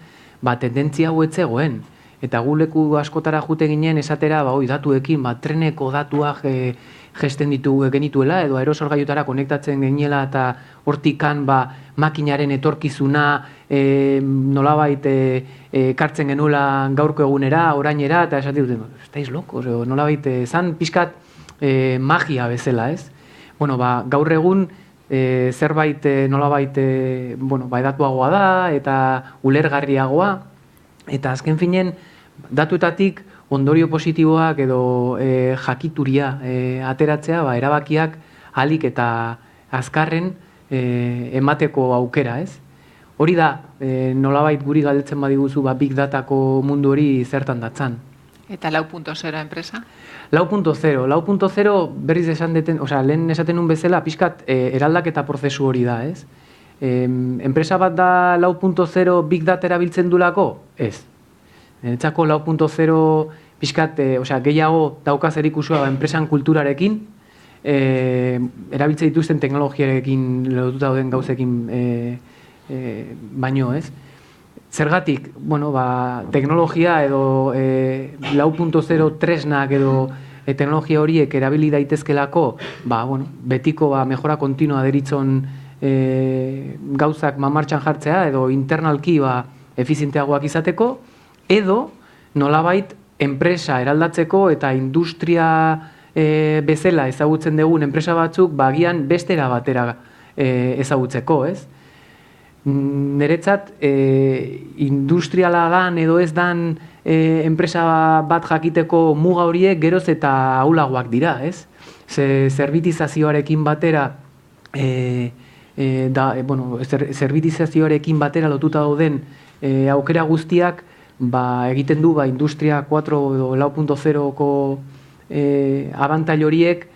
tendentzia hau etzegoen, eta gu leku askotara jute ginen esatera datuekin, treneko datuak gesten genituela, edo aerosorgaiutara konektatzen geniela eta hortikan makinaren etorkizuna nolabait kartzen genuela gaurko egunera, orainera, eta esatik duten, estaiz loko, nolabait zan pixkat magia bezala, ez? Gaur egun zerbait nolabait edatuagoa da eta ulergarriagoa, eta azken finen datuetatik ondorio positiboak edo jakituria ateratzea, erabakiak ahalik eta azkarren emateko aukera, ez? Hori da, nolabait guri galdetzen badiguzu Big Datako mundu hori zertan datzan. Eta 4.0 enpresa? 4.0 berriz esan deten, lehen esaten nun bezala, pixkat eraldaketa prozesu hori da, ez? Enpresa bat da 4.0 Big Data erabiltzen dulako? Ez. Etxako 4.0 pixkat, gehiago daukaz erikusua enpresan kulturarekin, erabiltzen dituzten teknologiarekin lotuta dauden gauzekin baino, ez? Zergatik, teknologia edo 4.0 tresnak edo teknologia horiek erabili daitezkelako, betiko mejora kontinua deritzon gauzak martxan jartzea edo internalki efizienteagoak izateko, edo nolabait enpresa eraldatzeko eta industria bezala ezagutzen dugun enpresa batzuk agian bestera batera ezagutzeko, ez? Niretzat industriala dan edo ez dan enpresa bat jakiteko muga horiek geroz eta ahulagoak dira, ez? zerbitizazioarekin batera zerbitizazioarekin batera lotuta dauden aukera guztiak egiten du Industria 4 edo 4.0ko abantail horiek,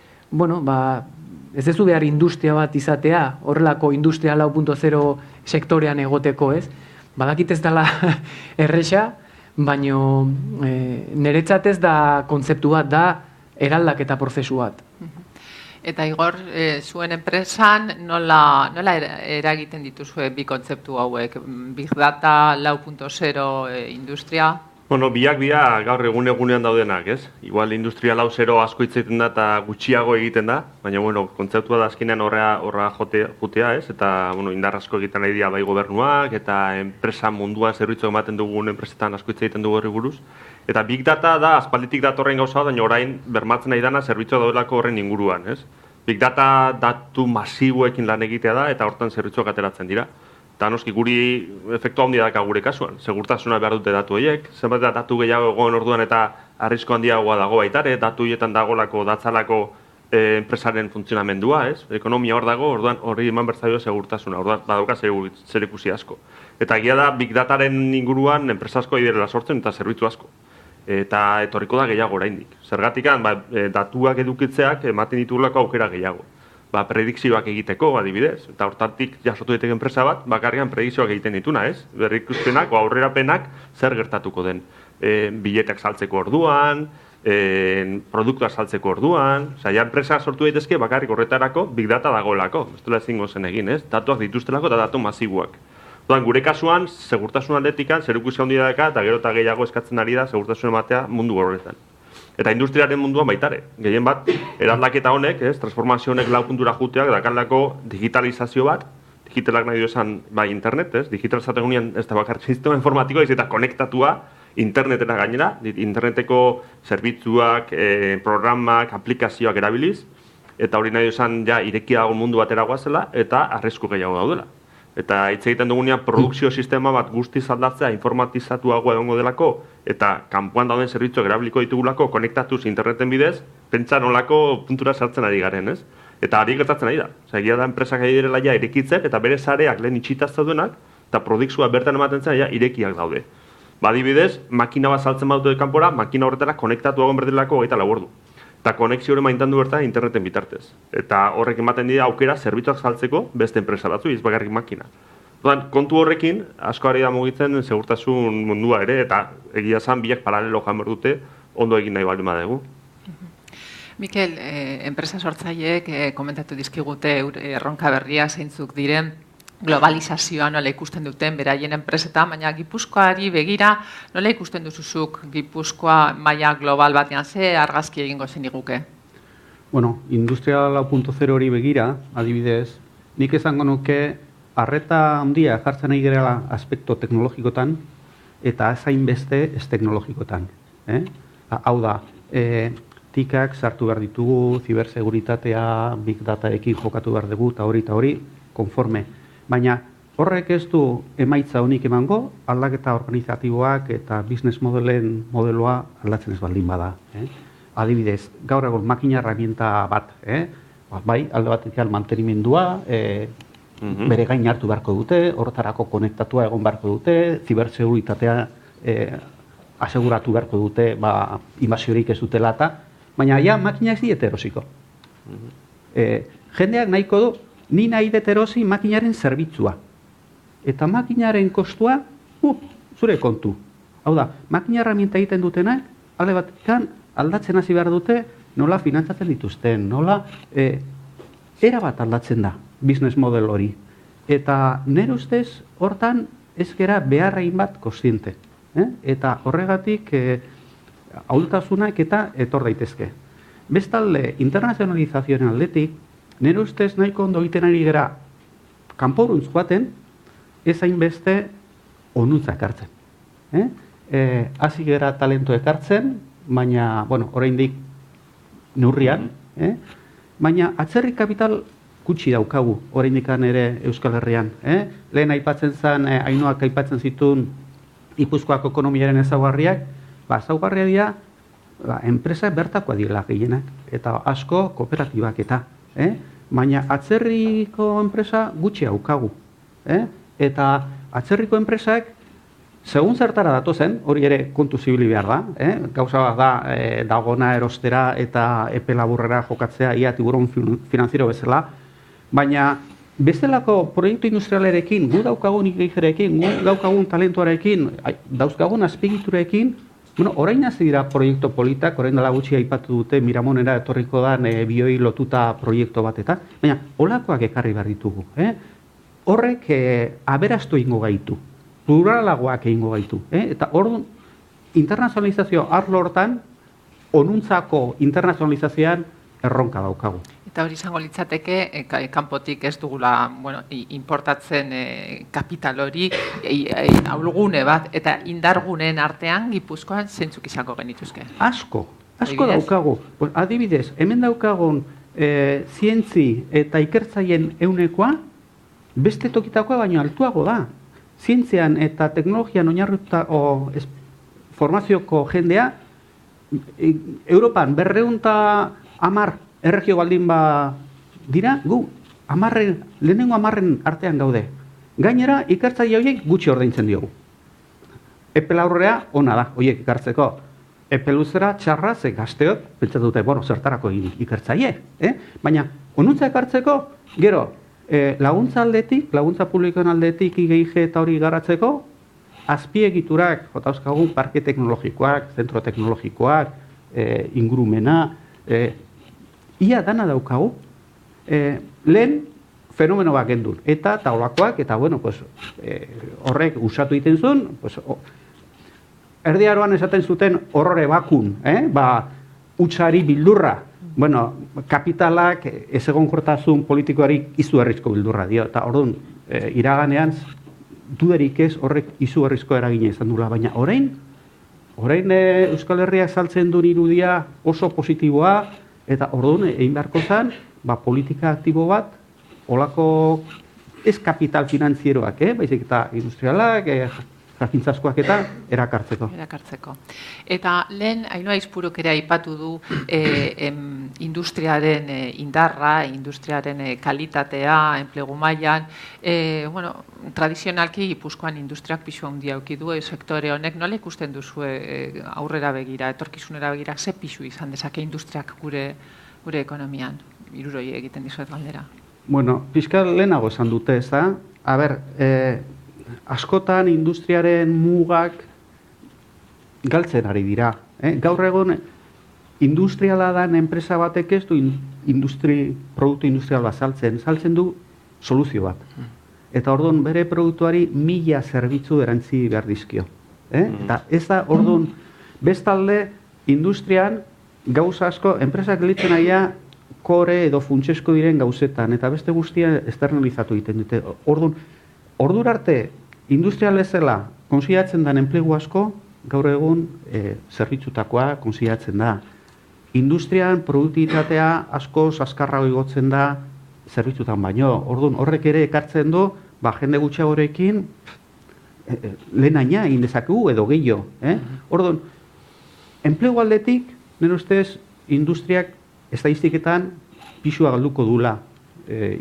ez duzu behar industria bat izatea, horrelako Industria 4.0 sektorean egoteko, ez? Badakit ez dela erresa, baino niretzat ez da kontzeptu bat, da eraldaketa prozesu bat. Eta Igor, zuen enpresan nola eragiten dituzue bi kontzeptu hauek? Big Data 4.0 industria? Bueno, biak gaur egunean daudenak, ez? Igual Industria 4.0 asko hitz egiten da eta gutxiago egiten da, baina kontzeptua da azkenean horra jotea, ez? Eta indar asko egiten nahi dira bai gobernuak eta enpresa mundua zerbitzu ematen dugun enpresetan asko hitz egiten dugu horri buruz. Eta Big Data da aspalditik datorren gauza, baina orain bermatzen nahi dana zerbitzua daudelako horren inguruan, ez? Big Data datu masiboekin lan egitea da eta hortan zerbitzuak ateratzen dira. Eta noski guri efektu handia daka gure kasuan. Segurtasuna behar dute datu horiek, zenbat datu gehiago egon orduan eta arrisko handiagoa dago baitare, datu horietan dagolako, datzalako enpresaren funtzionamendua, ez? Ekonomia hor dago, orduan horri eman bertzaio segurtasuna, orduan badauka zer ikusi asko. Eta egia da Big Dataren inguruan enpresa asko direla sortzen eta zerbitzu asko. Eta etorriko da gehiago oraindik. Zergatikan, datuak edukitzeak ematen ditugulako aukera gehiago. Predikzioak egiteko, adibidez, eta hortatik jasotu daiteke enpresa bat, bakarrian predikzioak egiten dituna, ez? Berrikuspenak o aurrerapenak zer gertatuko den. Bileteak saltzeko orduan, produktuak saltzeko orduan, enpresa sortu daitezke bakarrik horretarako Big Data dagoelako, ez dela ezingo zen egin, ez? Datuak dituztelako eta datu masiboak. Gure kasuan, segurtasun aldetikan, zer ikusi handia daka eta gero eta gehiago eskatzen ari da segurtasun ematea mundu horretan. Eta industriaren munduan baitare. Gehien bat, eraldaketa honek, transformazio honek 4 puntura juteak, dakalako digitalizazio bat, digitalak nahi esan internet, digitalizatu egunean ez da bakar sistema informatikoa, eta konektatua internetera gainera, interneteko zerbitzuak, programak, aplikazioak erabiliz, eta hori nahi esan irekia dago mundu batera guazela, eta arrisku gehiago daudela. Eta hitz egiten dugunean produkzio sistema bat guztiz aldatzea informatizatuagoa egongo delako eta kanpoan dauden zerbitzuak erabiliko ditugulako konektatuz interneten bidez, pentsa nolako puntura sartzen ari garen, ez? Eta ari gertatzen ari da. Egia da enpresak ari direla irekitzen eta bere sareak lehen itxitaz daudenak eta produkzioa bertan ematen zen irekiak daude. Adibidez, makina bat saltzen badute kanpora, makina horretara konektatu egon berdelako 24 ordu. Eta konexio hori maintan du bertan interneten bitartez. Eta horrek ematen dira aukera zerbitzuak saltzeko beste enpresa batzu, ez bakarrik makina. Kontu horrekin, asko ari da mugitzen segurtasun mundua ere, eta egia zan biak paralelo joan behar dute ondo egin nahi baldin badegu. Mikel, enpresa sortzaileek komentatu dizkigute erronka berria zeintzuk diren, globalizazioa nola ikusten duten beraien enpresetan, baina Gipuzkoari begira nola ikusten duzuzuk Gipuzkoa maila global batean ze argazki egingo zeniguke? Bueno, Industria 4.0 hori begira, adibidez, nik esango nuke arreta handia jartzen nahi gerela aspekto teknologikotan eta zain beste ez teknologikotan. Hau da, tikak sartu behar ditugu, ziberseguritatea, Big Dataekin jokatu behar dugu, eta hori, konforme. Baina horrek ez du emaitza honik emango, aldaketa organizatiboak eta business modeloa aldatzen ez baldin bada. Adibidez, gaur egon makina herramienta bat, bai, alde batetik mantenimendua, bere gain hartu beharko dute, horretarako konektatua egon beharko dute, ziberseguritatea aseguratu beharko dute, inbasiorik ez dutela eta, baina makina ez diete erosiko. Jendeak nahiko du, ni nahi dut erosi makinaren zerbitzua. Eta makinaren kostua, zure kontu. Hau da, makina herramienta egiten dutenak, alde batekan aldatzen hasi behar dute, nola finantzatzen dituzten, nola erabat aldatzen da, business model hori. Eta nire ustez, hortan ez gera beharrein bat kontziente. Eta horregatik ahultasunak eta etor daitezke. Bestalde, internazionalizazioaren aldetik, nire ustez nahiko ondo egiten ari gara kanporuntz joaten, ez hainbeste onuntzak hartzen. Hasi gera talentu ekartzen, baina, oraindik neurrian, baina atzerri kapital gutxi daukagu oraindikan ere Euskal Herrian. Lehen aipatzen zen, Ainoak aipatzen zituen Gipuzkoako ekonomiaren ezaugarriak, ezaugarria dira enpresa bertakoa direla gehienak, eta asko kooperatibak eta. Baina atzerriko enpresa gutxi daukagu. Eta atzerriko enpresak, segun zertara datozen, hori ere kontu zibili behar da, gauza bat da dagona erostera eta epe laburrera jokatzea ia tiburon finanziero bezala, baina bestelako proiektu industrialerekin, gu daukagun ikeigerekin, gu daukagun talentuarekin, dauzkagun azpegiturekin, orain hasi dira proiektu politak, orain dela gutxi aipatu dute Miramonera etorriko da bioi lotuta proiektu bat eta, baina holakoak ekarri behar ditugu. Horrek aberastu ingo gaitu, pluralagoak egingo gaitu. Eta orduan, internazionalizazio arlo hortan, onuntzako internazionalizazioan erronka daukagu. Eta hori izango litzateke, kanpotik ez dugula importatzen kapital hori, aulgune bat, eta indarguneen artean Gipuzkoan zeintzuk izango genituzke? Asko daukagu. Adibidez, hemen daukagun zientzi eta ikertzaien eunekoa, beste tokitakoa baino altuago da. Zientzian eta teknologian oinarrituta formazioko jendea, Europan 210 erregio baldin dira, gu lehenengo 10 artean gaude. Gainera, ikertzaile horiek gutxi ordaintzen diogu. Epe laburrea ona da, horiek ikartzeko. Epe luzera txarra, ze gazteot, pentsatu dute, zertarako ikertzaile. Baina, onuntza ekartzeko, gero, laguntza aldetik, laguntza publikoen aldetik IGIG eta hori garatzeko, azpiegiturak, jotauskagun parke teknologikoak, zentro teknologikoak, ingurumena, ia dana daukagu, lehen fenomeno bat gendun, eta taulakoak, eta horrek usatu egiten zuen, erdiaroan esaten zuten horrore bakun, utzari bildurra, kapitalak ez egonkortasun politikoari izugarrizko bildurra dio, eta orduan, iraganean, duderik ez horrek izugarrizko eragina izan dula, baina orain Euskal Herriak saltzen duen irudia oso positiboa, eta orduan egin beharko zen, politika aktibo bat, olako ez kapital finanzieroak, baizik eta industrialak, jakintzaskoak eta erakartzeko. Eta lehen, Ainhoa Aizpuruk ere aipatu du industriaren indarra, industriaren kalitatea, enplegu mailan, tradizionalki Gipuzkoan industriak pisu handia eduki du sektore honek, nola ikusten duzu aurrera begira, etorkizunera begira, ze pisu izan dezake industriak gure ekonomian? Hiruroi egiten dizuet galdera. Pixka lehenago esan dute, ez da? Askotan industriaren mugak galtzen ari dira. Gaur egon industriala dan enpresa batek ez du produktu industrial bat saltzen du soluzio bat. Eta orduan bere produktuari 1000 zerbitzu erantzi behar dizkio. Eta ez da orduan bestalde industrian gauza asko, enpresak gelitzen aia kore edo funtsesko diren gauzetan, eta beste guztia externalizatu egiten dute. Ordura arte, industrial ezela konsideratzen den enplegu asko, gaur egun zerbitzutakoa konsideratzen da. Industrian produktibitatea asko azkarrago igotzen da zerbitzutan baino. Orduan horrek ere ekartzen du, jende gutxiagorekin lehenaina egin dezakegu edo gehiago. Orduan, enplegu aldetik, nire ustez, industriak estatistiketan pisua galduko dula,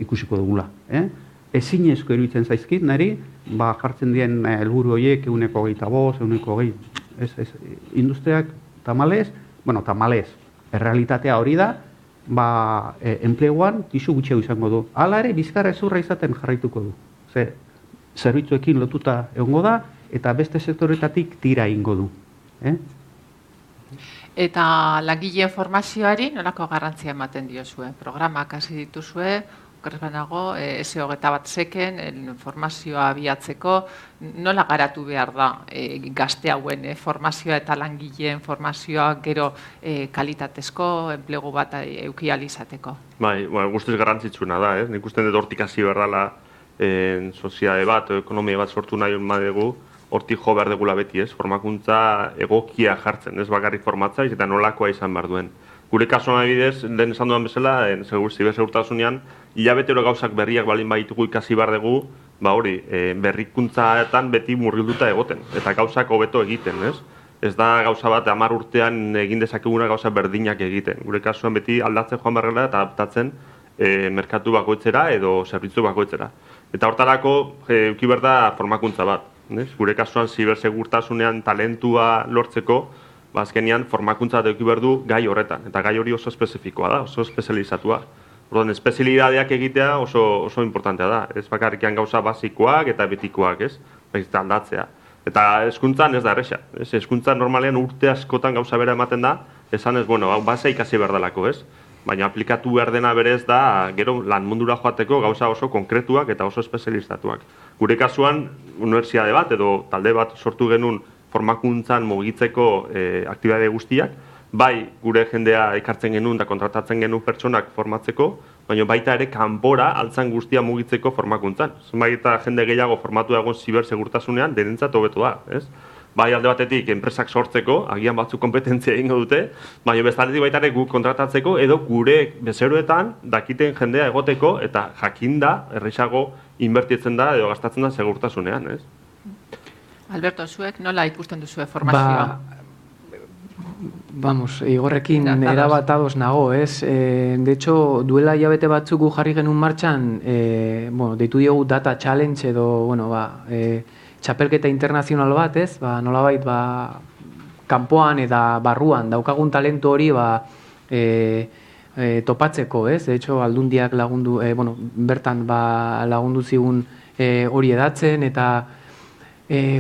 ikusiko dugula. Ezinezko iruditzen zaizkit, niri, jartzen dien helburu horiek 125, 120, industriak tamalez, errealitatea hori da, enpleguan pisu gutxiago izango du. Hala ere, bizkarra ezurra izaten jarraituko du. Zerbitzuekin lotuta egongo da, eta beste sektoretatik tira ingo du. Eta langileen formazioari nolako garrantzia ematen diozue? Programak hasi dituzue, okerrezbanago, SE21 formazioa abiatzeko, nola garatu behar da gazte hauen formazioa eta langileen formazioa gero kalitatezko enplegu bat eduki ahal izateko? Guztiz garrantzitsuna da, nik uste dut hortik hasi behar dela soziade bat, ekonomia bat sortu nahi dugu, hortik jo behar degula beti, formakuntza egokia jartzen, ez bakarrik formatza, eta nolakoa izan behar duen. Gure kasuan adibidez, lehen esan dudan bezala, zibersegurtasunean, hilabetero gauzak berriak balin baditugu ikasi behar dugu, berrikuntzaetan beti murgilduta egoten, eta gauzak hobeto egiten, ez? ez da gauza bat 10 urtean egin dezakeguna gauza berdinak egiten. Gure kasuan beti aldatzen joan barrela eta adaptatzen merkatu bakoitzera edo zerbitzu bakoitzera. Eta hortarako eduki behar da formakuntza bat. Gure kasuan zibersegurtasunean talentua lortzeko, azkenean formakuntza eduki behar du gai horretan. Eta gai hori oso espezifikoa da, oso espezializatua. Orduan, espezialidadeak egitea oso importantea da. Ez bakarrikan gauza basikoak eta betikoak, ez? Eta aldatzea. Eta hezkuntzan ez da erresa. Hezkuntzan normalean urte askotan gauza bera ematen da, esan ez, bueno, base ikasi behar delako, ez? Baina aplikatu behar dena berez da, gero lan mundura joateko gauza oso konkretuak eta oso espezializatuak. Gure kasuan, unibertsitate bat edo talde bat sortu genuen formakuntzan mugitzeko aktibitate guztiak, bai gure jendea ekartzen genuen eta kontratatzen genuen pertsonak formatzeko, baina baita ere kanpora altzan guztia mugitzeko formakuntzan. Zenbait eta jende gehiago formatu dagoen zibersegurtasunean denentzat hobeto da, ez? Bai alde batetik enpresak sortzeko, agian batzuk kompetentzia egingo dute, baina bestaletik baita ere guk kontratatzeko edo gure bezeroetan dakiten jendea egoteko eta jakinda erresago inbertitzen da edo gastatzen da segurtasunean, ez? Alberto, zuek nola ikusten duzue formazioa? Vamos, Igorrekin erabat ados nago, ez? De hecho, duela hilabete batzuk gu jarri genuen martxan, deitu diogu data challenge edo, txapelketa internazional bat, ez? Nolabait, kanpoan eta barruan daukagun talentu hori, topatzeko, ez? De hecho, Aldundiak lagundu, bertan lagundu zigun hori edatzen, eta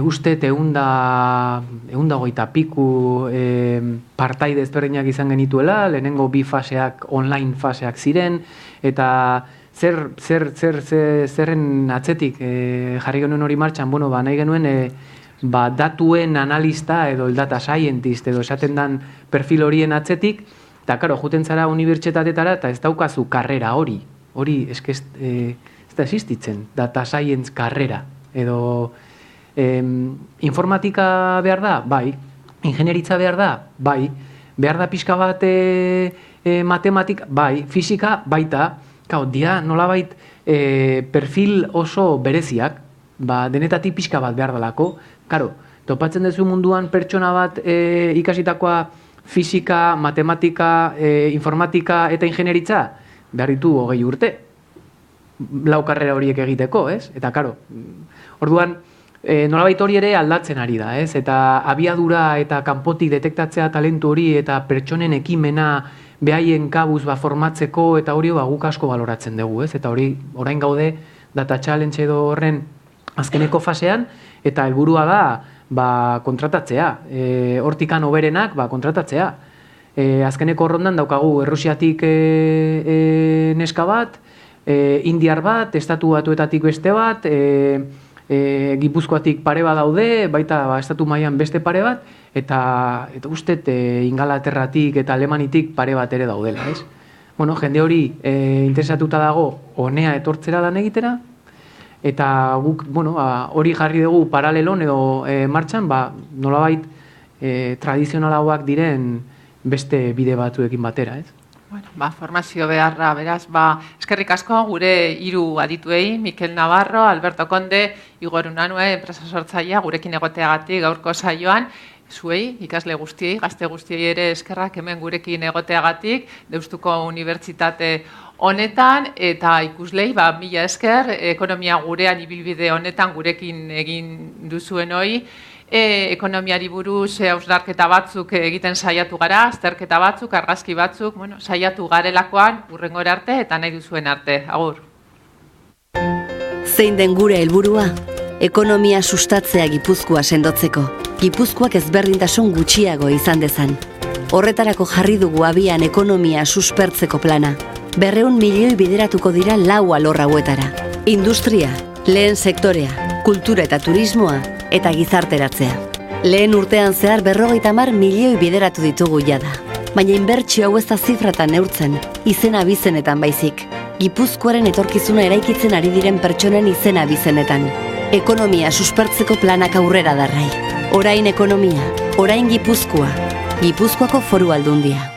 uste eunda goita piku partaide ezberdinak izan genituela, lehenengo 2 faseak online faseak ziren, eta zerren atzetik jarri genuen hori martxan, nahi genuen datuen analista edo data scientist edo esaten dan perfil horien atzetik, eta karo, juten zara unibertsitatetara eta ez daukazu karrera hori ez da existitzen, data science karrera, edo informatika behar da? Bai. Ingenieritza behar da? Bai. Behar da pixka bat matematika? Bai. Fisika? Baita. Dia nolabait perfil oso bereziak, denetatik pixka bat behar dalako. Karo, topatzen duzu munduan pertsona bat ikasitakoa fisika, matematika, informatika eta ingenieritza? Behar ditu 20 urte. 4 karrera horiek egiteko, ez? Eta karo, orduan, nolabait hori ere aldatzen ari da, ez? Eta abiadura eta kanpotik detektatzea talentu hori eta pertsonen ekimena behaien kabuz formatzeko eta hori guk asko baloratzen dugu, ez? Eta hori orain gaude data challenge edo horren azkeneko fasean eta helburua da kontratatzea. Hortikan hoberenak kontratatzea. Azkeneko rondan daukagu Errusiatik neska bat, Indiar bat, Estatu Batuetatik beste bat, Gipuzkoatik pare bat daude, baita estatu mailan beste pare bat, eta ustet Ingalaterratik eta Alemanitik pare bat ere daudela, ez? Jende hori interesatuta dago honea etortzera lan egitera, eta guk hori jarri dugu paralelon edo martxan, nolabait tradizionalagoak diren beste bide batzuekin batera, ez? Formazio beharra, beraz, eskerrik asko gure 3 adituei, Mikel Navarro, Alberto Conde, Igor Unanue, enpresa sortzailea, gurekin egoteagatik gaurko saioan, zuei, ikasle guztiei, gazte guztiei ere eskerrak hemen gurekin egoteagatik, Deustuko Unibertsitate honetan, eta ikuslei, mila esker, ekonomia gurean ibilbide honetan gurekin egin duzuen hori, ekonomiari buruz hausnarketa batzuk egiten saiatu gara, azterketa batzuk, argazki batzuk, saiatu garelakoan, hurrengora arte eta nahi duzuen arte. Agur. Zein den gure helburua? Ekonomia sustatzea Gipuzkoa sendotzeko. Gipuzkoak ezberdintasun gutxiago izan dezan. Horretarako jarri dugu abian ekonomia suspertzeko plana. 200 milioi bideratuko dira 4 alor hauetara. Industria, lehen sektorea, kultura eta turismoa, eta gizarteratzea. Lehen urtean zehar 50 milioi bideratu ditugu jada. Baina inbertsio hau ez da zifratan neurtzen, izena bizenetan baizik. Gipuzkoaren etorkizuna eraikitzen ari diren pertsonen izena bizenetan. Ekonomia suspertzeko planak aurrera darrai. Orain ekonomia, orain Gipuzkoa. Gipuzkoako Foru Aldundia.